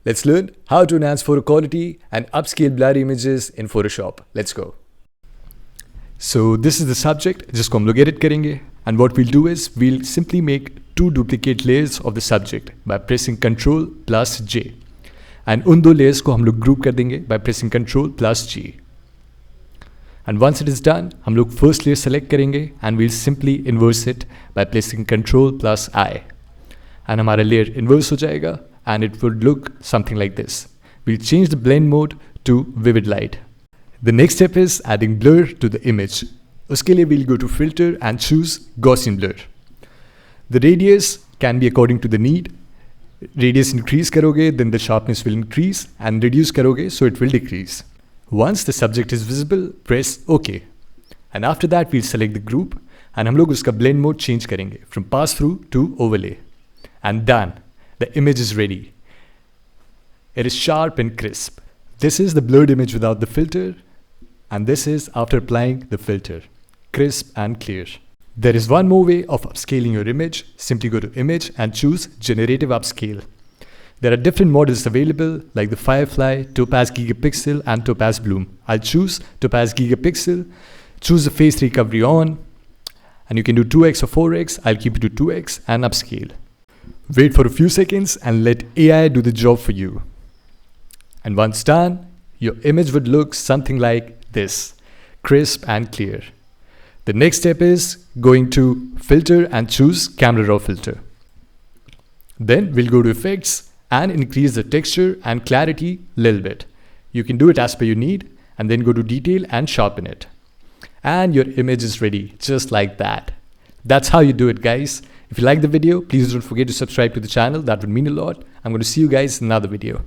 Let's learn how to enhance photo quality and upscale blurry images in Photoshop. Let's go. So this is the subject, जिसको हम लोग edit करेंगे, and what we'll do is we'll simply make two duplicate layers of the subject by pressing Ctrl plus J, and उन दो layers को हम लोग group कर देंगे by pressing Ctrl plus G. And once it is done, हम लोग first layer select करेंगे and we'll simply inverse it by pressing Ctrl plus I, and हमारा layer inverse हो जाएगा and it would look something like this. We'll change the blend mode to vivid light. The next step is adding blur to the image. उसके लिए we'll go to filter and choose Gaussian blur. The radius can be according to the need. Radius increase करोगे, then the sharpness will increase, and reduce करोगे, so it will decrease. Once the subject is visible, press OK. And after that we'll select the group and हम लोग उसका blend mode change करेंगे from pass through to overlay. And done. The image is ready. It is sharp and crisp. This is the blurred image without the filter, and this is after applying the filter. Crisp and clear. There is one more way of upscaling your image. Simply go to Image and choose Generative Upscale. There are different models available like the Firefly, Topaz Gigapixel and Topaz Bloom. I'll choose Topaz Gigapixel. Choose the face recovery on, and you can do 2x or 4x. I'll keep it to 2x and upscale. Wait for a few seconds and let AI do the job for you. And once done, your image would look something like this, crisp and clear. The next step is going to Filter and choose Camera Raw Filter. Then we'll go to Effects and increase the texture and clarity a little bit. You can do it as per your need, and then go to Detail and sharpen it. And your image is ready, just like that. That's how you do it, guys. If you like the video, please don't forget to subscribe to the channel. That would mean a lot. I'm going to see you guys in another video.